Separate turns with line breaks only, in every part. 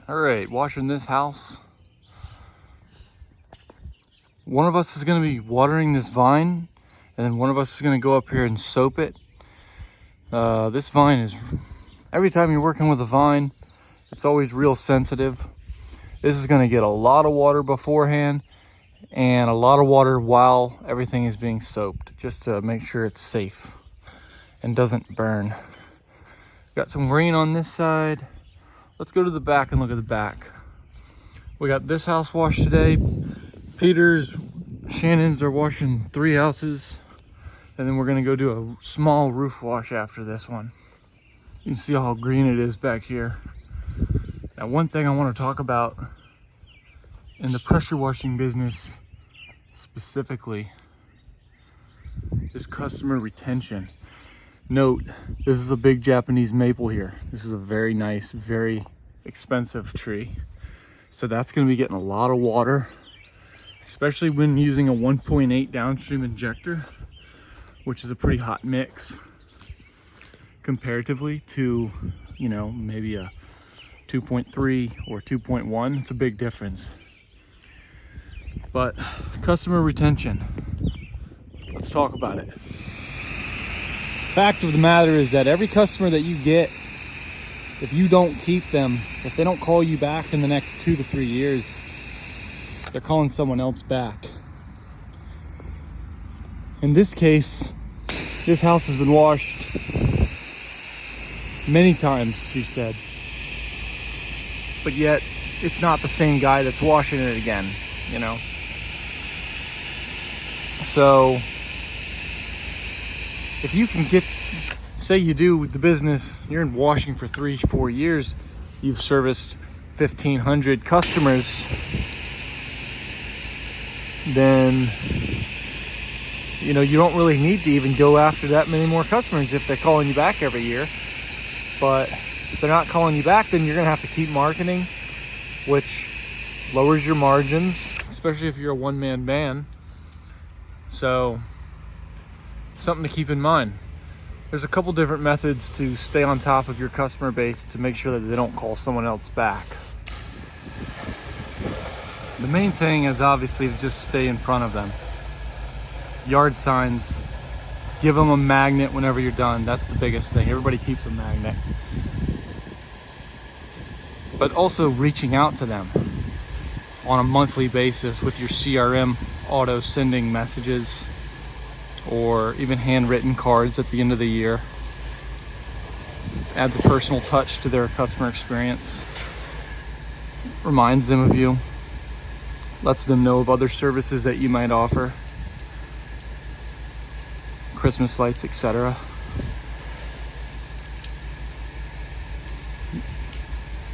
All right, washing this house. One of us is going to be watering this vine, and then one of us is going to go up here and soap it. This vine is, every time you're working with a vine, it's always real sensitive. This is going to get a lot of water beforehand and a lot of water while everything is being soaped, just to make sure it's safe and doesn't burn. Got some rain on this side. Let's go to the back and look at the back. We got this house washed today. Peter's, Shannon's are washing 3 houses. And then we're gonna go do a small roof wash after this one. You can see how green it is back here. Now, one thing I want to talk about in the pressure washing business specifically is customer retention. Note, this is a big Japanese maple here. This is a very nice, very expensive tree. So that's going to be getting a lot of water, especially when using a 1.8 downstream injector, which is a pretty hot mix comparatively to, you know, maybe a 2.3 or 2.1. It's a big difference. But customer retention, let's talk about it. Fact of the matter is that every customer that you get, if you don't keep them, if they don't call you back in the next 2 to 3 years, they're calling someone else back. In this case, this house has been washed many times, she said, but yet it's not the same guy that's washing it again, you know. So if you can get, say you do the business, you're in washing for 3-4 years, you've serviced 1,500 customers, then, you know, you don't really need to even go after that many more customers if they're calling you back every year. But if they're not calling you back, then you're gonna have to keep marketing, which lowers your margins, especially if you're a one-man band. So, something to keep in mind. There's a couple different methods to stay on top of your customer base to make sure that they don't call someone else back. The main thing is obviously to just stay in front of them. Yard signs, give them a magnet whenever you're done. That's the biggest thing. Everybody keeps a magnet. But also reaching out to them on a monthly basis with your CRM auto sending messages, or even handwritten cards at the end of the year. Adds a personal touch to their customer experience. Reminds them of you. Lets them know of other services that you might offer. Christmas lights, etc.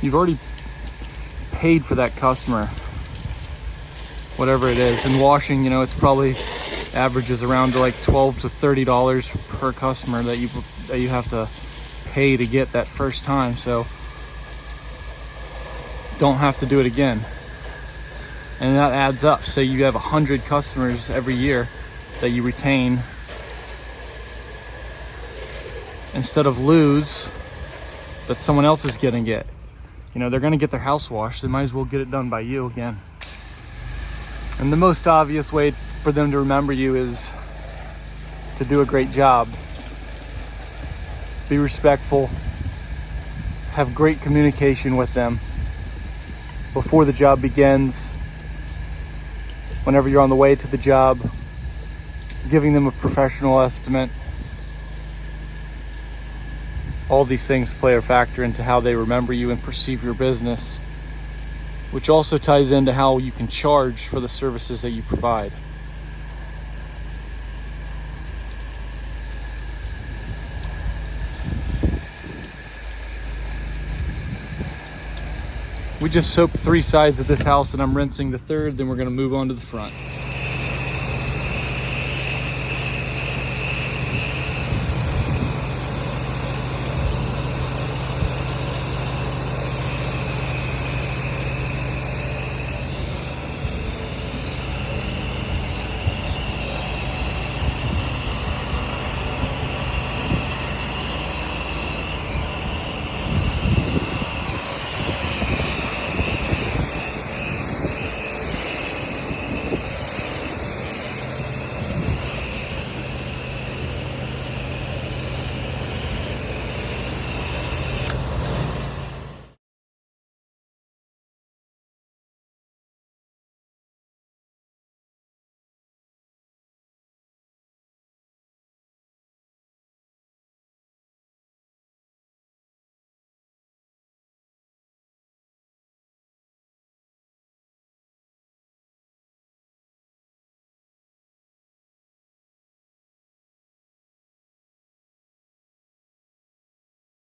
You've already paid for that customer, whatever it is. In washing, you know, it's probably averages around to like $12 to $30 per customer that you have to pay to get that first time. So don't have to do it again. And that adds up. Say you have 100 customers every year that you retain, instead of lose that someone else is gonna get. You know, they're gonna get their house washed, they might as well get it done by you again. And the most obvious way for them to remember you is to do a great job. Be respectful. Have great communication with them before the job begins. Whenever you're on the way to the job, giving them a professional estimate. All these things play a factor into how they remember you and perceive your business, which also ties into how you can charge for the services that you provide. We just soaked 3 sides of this house and I'm rinsing the third, then we're gonna move on to the front.